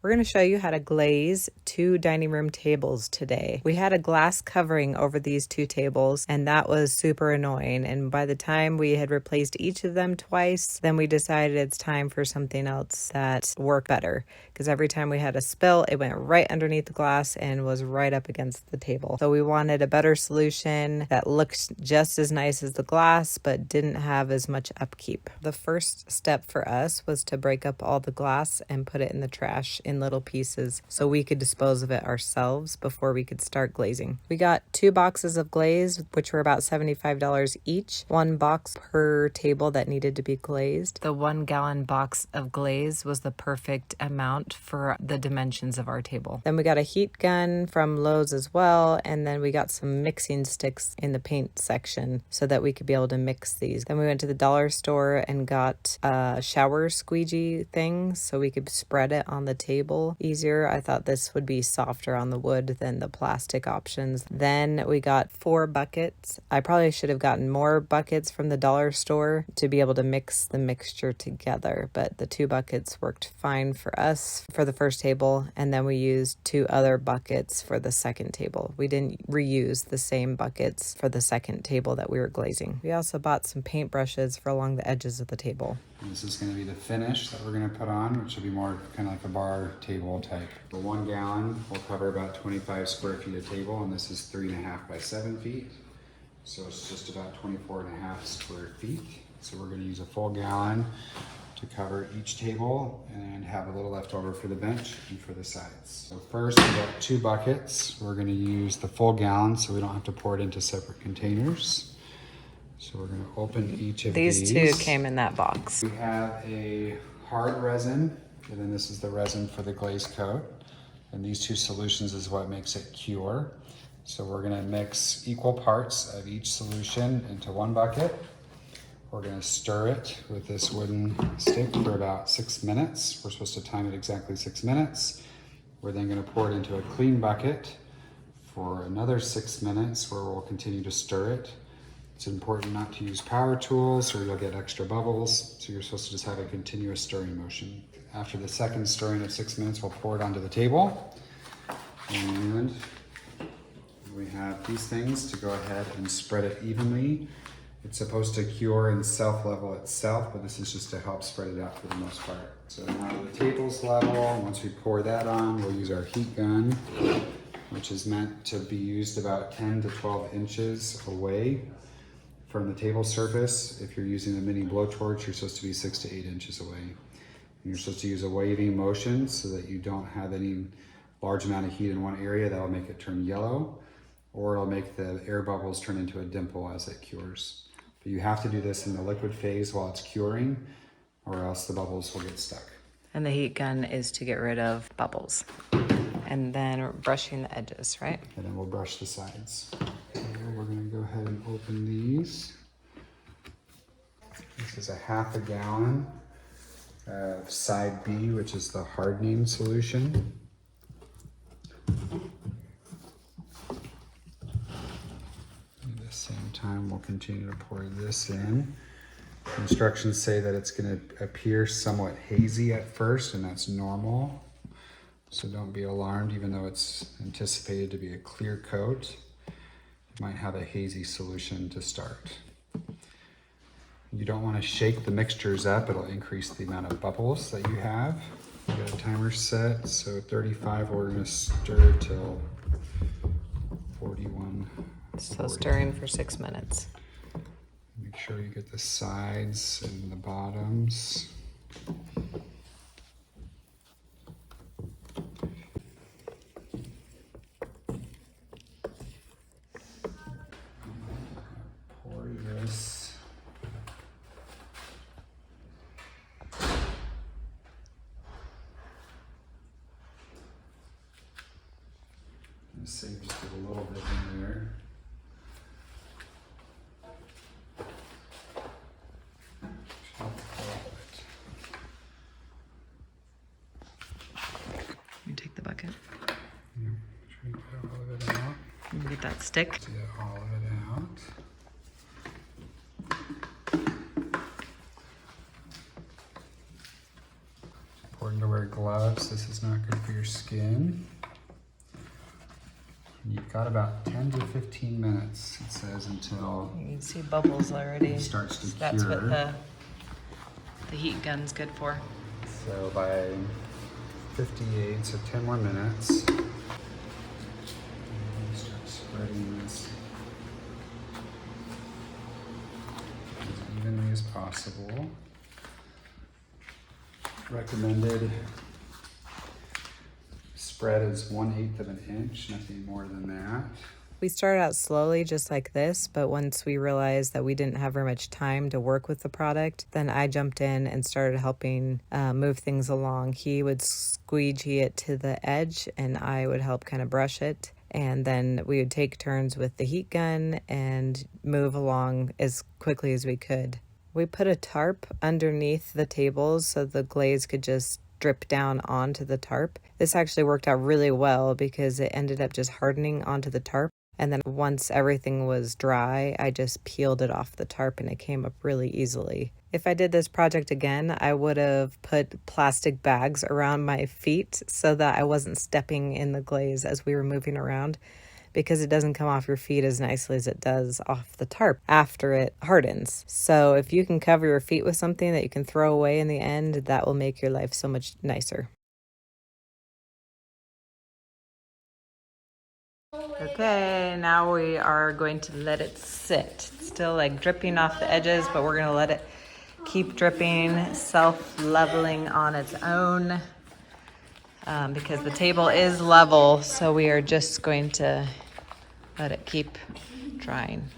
We're going to show you how to glaze 2 dining room tables today. We had a glass covering over these 2 tables and that was super annoying. And by the time we had replaced each of them twice, then we decided it's time for something else that worked better. Because every time we had a spill, it went right underneath the glass and was right up against the table. So we wanted a better solution that looked just as nice as the glass, but didn't have as much upkeep. The first step for us was to break up all the glass and put it in the trash in little pieces so we could dispose of it ourselves before we could start glazing. We got 2 boxes of glaze, which were about $75 each, 1 box per table that needed to be glazed. The 1-gallon box of glaze was the perfect amount for the dimensions of our table. Then we got a heat gun from Lowe's as well, and then we got some mixing sticks in the paint section so that we could be able to mix these. Then we went to the dollar store and got a shower squeegee thing so we could spread it on the table easier. I thought this would be softer on the wood than the plastic options. Then we got 4 buckets. I probably should have gotten more buckets from the dollar store to be able to mix the mixture together, but the 2 buckets worked fine for us for the first table, and then we used 2 other buckets for the second table. We didn't reuse the same buckets for the second table that we were glazing. We also bought some paint brushes for along the edges of the table. This is going to be the finish that we're going to put on, which will be more kind of like a bar table type. The 1 gallon will cover about 25 square feet of table, and this is 3.5 by 7 feet. So it's just about 24.5 square feet. So we're going to use a full gallon to cover each table and have a little left over for the bench and for the sides. So first we've got 2 buckets. We're going to use the full gallon so we don't have to pour it into separate containers. So we're going to open each of these. These 2 came in that box. We have a hard resin, and then this is the resin for the glaze coat. And these 2 solutions is what makes it cure. So we're going to mix equal parts of each solution into 1 bucket. We're going to stir it with this wooden stick for about 6 minutes. We're supposed to time it exactly 6 minutes. We're then going to pour it into a clean bucket for another 6 minutes where we'll continue to stir it. It's important not to use power tools or you'll get extra bubbles. So you're supposed to just have a continuous stirring motion. After the second stirring of 6 minutes, we'll pour it onto the table. And we have these things to go ahead and spread it evenly. It's supposed to cure and self-level itself, but this is just to help spread it out for the most part. So now the table's level. Once we pour that on, we'll use our heat gun, which is meant to be used about 10 to 12 inches away from the table surface. If you're using a mini blowtorch, you're supposed to be 6 to 8 inches away. And you're supposed to use a waving motion so that you don't have any large amount of heat in one area that will make it turn yellow, or it'll make the air bubbles turn into a dimple as it cures. But you have to do this in the liquid phase while it's curing, or else the bubbles will get stuck. And the heat gun is to get rid of bubbles. And then brushing the edges, right? And then we'll brush the sides. So we're going to go ahead and open these. This is a 1/2 gallon of side B, which is the hardening solution. At the same time, we'll continue to pour this in. Instructions say that it's going to appear somewhat hazy at first, and that's normal. So don't be alarmed, even though it's anticipated to be a clear coat. You might have a hazy solution to start. You don't want to shake the mixtures up. It'll increase the amount of bubbles that you have. We got a timer set, so 35, we're going to stir till 41. So 40. stirring for 6 minutes. Make sure you get the sides and the bottoms. Pour this. Save just a little bit in there. You take the bucket. Yeah, try to get all of it out. You get that stick. Get all of it out. Important to wear gloves this. This is not good for your skin. You've got about 10 to 15 minutes, it says, until You can see bubbles already. it starts to cure. That's what the heat gun's good for. So by 58, so 10 more minutes. Start spreading this as evenly as possible. Recommended spread is 1/8 of an inch, nothing more than that. We started out slowly just like this, but once we realized that we didn't have very much time to work with the product, then I jumped in and started helping move things along. He would squeegee it to the edge and I would help kind of brush it. And then we would take turns with the heat gun and move along as quickly as we could. We put a tarp underneath the tables so the glaze could just drip down onto the tarp. This actually worked out really well because it ended up just hardening onto the tarp. And then once everything was dry, I just peeled it off the tarp and it came up really easily. If I did this project again, I would have put plastic bags around my feet so that I wasn't stepping in the glaze as we were moving around, because it doesn't come off your feet as nicely as it does off the tarp after it hardens. So if you can cover your feet with something that you can throw away in the end, that will make your life so much nicer. Okay, now we are going to let it sit. It's still like dripping off the edges, but we're gonna let it keep dripping, self-leveling on its own, because the table is level, so we are just going to let it keep drying.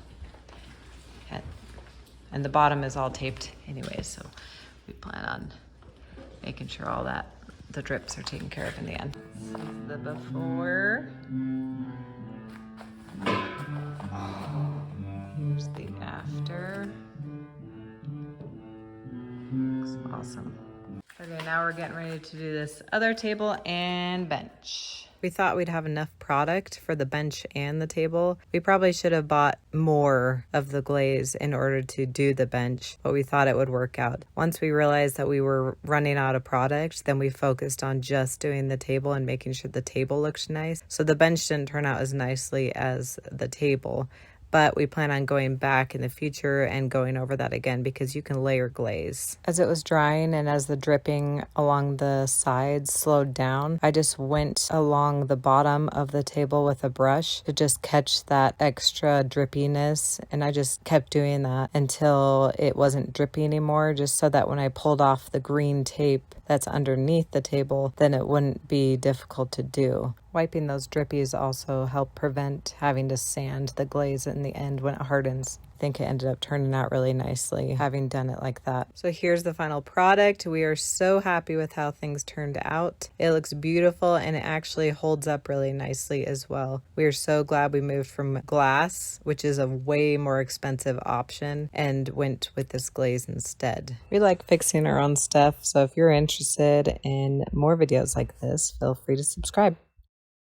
And the bottom is all taped anyway, so we plan on making sure all that, the drips are taken care of in the end. This is the before. Here's the after. Looks awesome. Okay, now we're getting ready to do this other table and bench. We thought we'd have enough product for the bench and the table. We probably should have bought more of the glaze in order to do the bench, but we thought it would work out. Once we realized that we were running out of product, then we focused on just doing the table and making sure the table looks nice. So the bench didn't turn out as nicely as the table, but we plan on going back in the future and going over that again because you can layer glaze. As it was drying and as the dripping along the sides slowed down, I just went along the bottom of the table with a brush to just catch that extra drippiness, and I just kept doing that until it wasn't drippy anymore, just so that when I pulled off the green tape that's underneath the table, then it wouldn't be difficult to do. Wiping those drippies also help prevent having to sand the glaze in the end when it hardens. I think it ended up turning out really nicely having done it like that. So here's the final product. We are so happy with how things turned out. It looks beautiful and it actually holds up really nicely as well. We are so glad we moved from glass, which is a way more expensive option, and went with this glaze instead. We like fixing our own stuff, so if you're interested in more videos like this, feel free to subscribe.